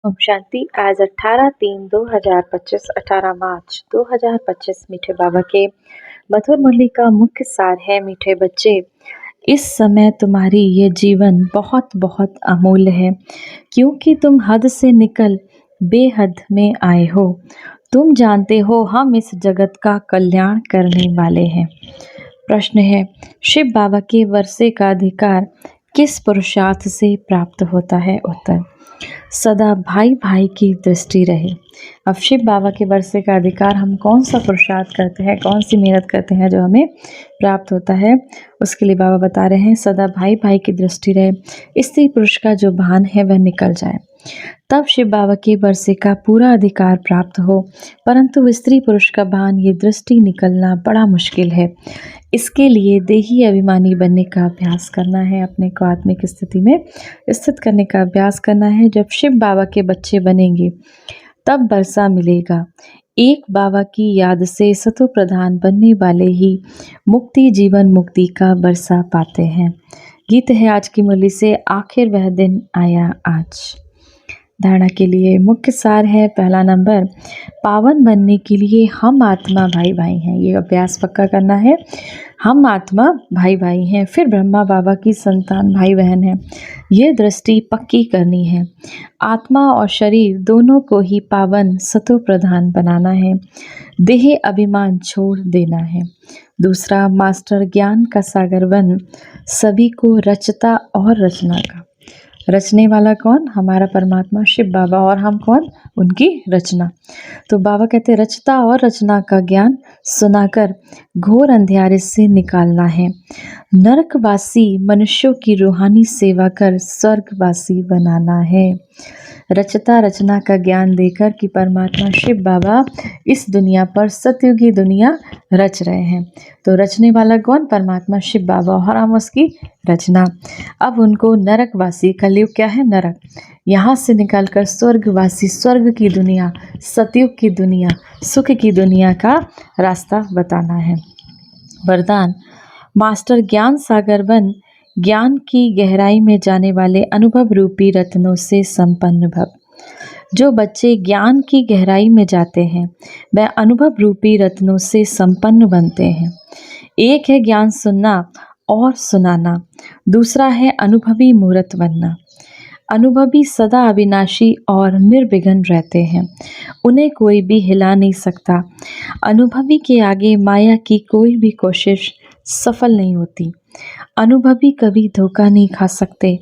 ओम शांति। आज 18/3/2025 18 मार्च 2025 मीठे बाबा के मधुर मुरली का मुख्य सार है। मीठे बच्चे, इस समय तुम्हारी ये जीवन बहुत बहुत अमूल्य है, क्योंकि तुम हद से निकल बेहद में आए हो। तुम जानते हो हम इस जगत का कल्याण करने वाले हैं। प्रश्न है, शिव बाबा के वर्षे का अधिकार किस पुरुषार्थ से प्राप्त होता है? उत्तर, सदा भाई भाई की दृष्टि रहे। अब शिव बाबा के वर्षे का अधिकार हम कौन सा पुरुषार्थ करते हैं, कौन सी मेहनत करते हैं जो हमें प्राप्त होता है, उसके लिए बाबा बता रहे हैं सदा भाई भाई की दृष्टि रहे। स्त्री पुरुष का जो भान है वह निकल जाए, तब शिव बाबा के वर्षे का पूरा अधिकार प्राप्त हो। परंतु स्त्री पुरुष का भान, ये दृष्टि निकलना बड़ा मुश्किल है। इसके लिए देही अभिमानी बनने का अभ्यास करना है, अपने को आत्मिक स्थिति में स्थित करने का अभ्यास करना है। जब शिव बाबा के बच्चे बनेंगे तब वर्षा मिलेगा। एक बाबा की याद से सतो प्रधान बनने वाले ही मुक्ति, जीवन मुक्ति का वर्षा पाते हैं। गीत है आज की मुरली से, आखिर वह दिन आया आज। धारणा के लिए मुख्य सार है। पहला नंबर, पावन बनने के लिए हम आत्मा भाई भाई हैं, ये अभ्यास पक्का करना है। हम आत्मा भाई भाई हैं, फिर ब्रह्मा बाबा की संतान भाई बहन हैं, ये दृष्टि पक्की करनी है। आत्मा और शरीर दोनों को ही पावन सतो प्रधान बनाना है, देह अभिमान छोड़ देना है। दूसरा, मास्टर ज्ञान का सागर बन सभी को रचता और रचना का। रचने वाला कौन? हमारा परमात्मा शिव बाबा, और हम कौन? उनकी रचना। तो बाबा कहते रचता और रचना का ज्ञान सुनाकर घोर अंधियारे से निकालना है। नरकवासी मनुष्यों की रूहानी सेवा कर स्वर्गवासी बनाना है। रचता रचना का ज्ञान देकर कि परमात्मा शिव बाबा इस दुनिया पर सतयुगी दुनिया रच रहे हैं। तो रचने वाला कौन? परमात्मा शिव बाबा, और हम उसकी रचना। अब उनको नरकवासी, कलयुग क्या है? नरक, यहाँ से निकालकर स्वर्गवासी, स्वर्ग की दुनिया, सतयुग की दुनिया, सुख की दुनिया का रास्ता बताना है। वरदान, मास्टर ज्ञान सागर बन ज्ञान की गहराई में जाने वाले अनुभव रूपी रत्नों से संपन्न भव। जो बच्चे ज्ञान की गहराई में जाते हैं वह अनुभव रूपी रत्नों से संपन्न बनते हैं। एक है ज्ञान सुनना और सुनाना, दूसरा है अनुभवी मूर्त बनना। अनुभवी सदा अविनाशी और निर्विघ्न रहते हैं, उन्हें कोई भी हिला नहीं सकता। अनुभवी के आगे माया की कोई भी कोशिश सफल नहीं होती। अनुभवी कभी धोखा नहीं खा सकते।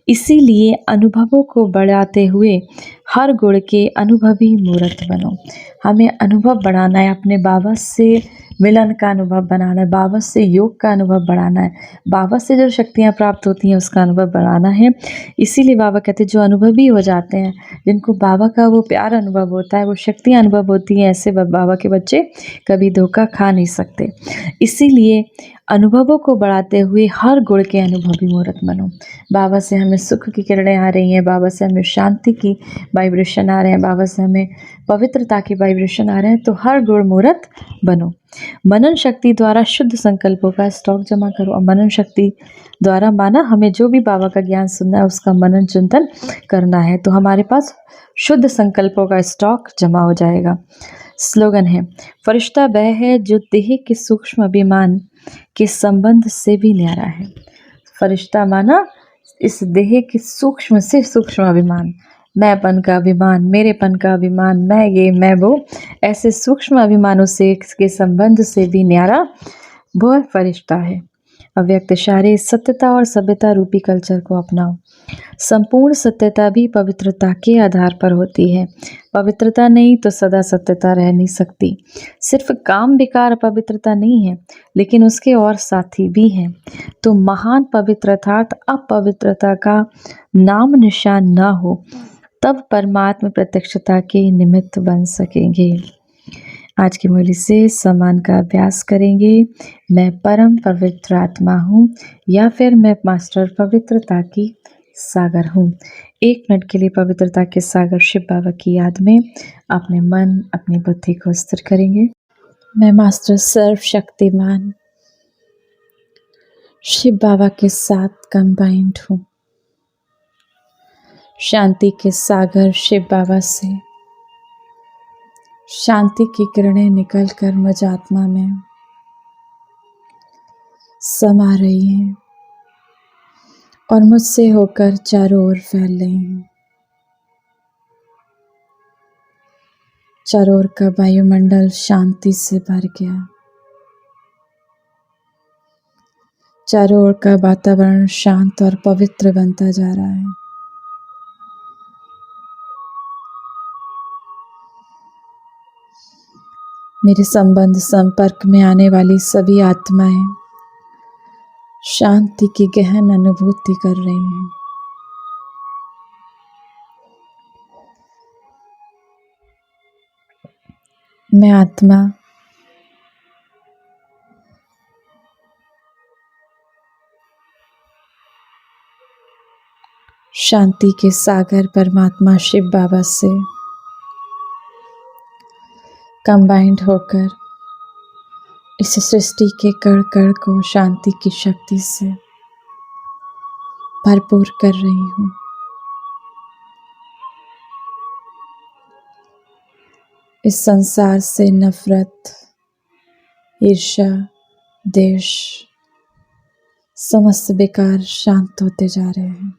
इसीलिए अनुभवों को बढ़ाते हुए हर गुण के अनुभवी मूर्त बनो। हमें अनुभव बढ़ाना है, अपने बाबा से मिलन का अनुभव बनाना है, बाबा से योग का अनुभव बढ़ाना है, बाबा से जो शक्तियाँ प्राप्त होती हैं उसका अनुभव बढ़ाना है। इसीलिए बाबा कहते हैं जो अनुभवी हो जाते हैं, जिनको बाबा का वो प्यार अनुभव होता है, वो शक्तियाँ अनुभव होती हैं, ऐसे बाबा के बच्चे कभी धोखा खा नहीं सकते। इसीलिए अनुभवों को बढ़ाते हुए हर गुण के अनुभवी मूर्त बनो। बाबा से हमें सुख की किरणें आ रही हैं, बाबा से हमें शांति की वाइब्रेशन आ रहे हैं, बाबा से हमें पवित्रता की वाइब्रेशन आ रहे हैं, तो हर गुण मूर्त बनो। मनन शक्ति द्वारा शुद्ध संकल्पों का स्टॉक जमा करो। और मनन शक्ति द्वारा माना हमें जो भी बाबा का ज्ञान सुनना है उसका मनन चिंतन करना है, तो हमारे पास शुद्ध संकल्पों का स्टॉक जमा हो जाएगा। स्लोगन है, फरिश्ता वह है जो देह के सूक्ष्म अभिमान के संबंध से भी न्यारा है। फरिश्ता माना इस देह के सूक्ष्म से सूक्ष्म अभिमान, मैंपन का अभिमान, मेरेपन का अभिमान, मैं ये मैं वो, ऐसे सूक्ष्म अभिमानों से के संबंध से भी न्यारा वो फरिश्ता है। अव्यक्त इशारे, सत्यता और सभ्यता रूपी कल्चर को अपनाओ। संपूर्ण सत्यता भी पवित्रता के आधार पर होती है। पवित्रता नहीं तो सदा सत्यता रह नहीं सकती। सिर्फ काम विकार अपवित्रता नहीं है, लेकिन उसके और साथी भी हैं। तो महान पवित्र अर्थात अपवित्रता का नाम निशान ना हो, तब परमात्मा प्रत्यक्षता के निमित्त बन सकेंगे। आज की मुरली से सम्मान का अभ्यास करेंगे। मैं परम पवित्र आत्मा हूँ, या फिर मैं मास्टर पवित्रता की सागर हूँ। 1 मिनट के लिए पवित्रता के सागर शिव बाबा की याद में अपने मन, अपनी बुद्धि को स्थिर करेंगे। मैं मास्टर सर्वशक्तिमान शिव बाबा के साथ कंबाइंड हूँ। शांति के सागर शिव बाबा से शांति की किरणें निकलकर मुझ आत्मा में समा रही हैं और मुझसे होकर चारों ओर फैल रही हैं। चारों ओर का वायुमंडल शांति से भर गया। चारों ओर का वातावरण शांत और पवित्र बनता जा रहा है। मेरे संबंध संपर्क में आने वाली सभी आत्माएं शांति की गहन अनुभूति कर रही हैं। मैं आत्मा शांति के सागर परमात्मा शिव बाबा से कंबाइंड होकर इस सृष्टि के कण कण को शांति की शक्ति से भरपूर कर रही हूँ। इस संसार से नफरत, ईर्ष्या, द्वेष समस्त बेकार शांत होते जा रहे हैं।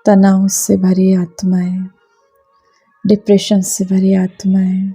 तनाव से भरी आत्माएं, डिप्रेशन से भरी आत्माएं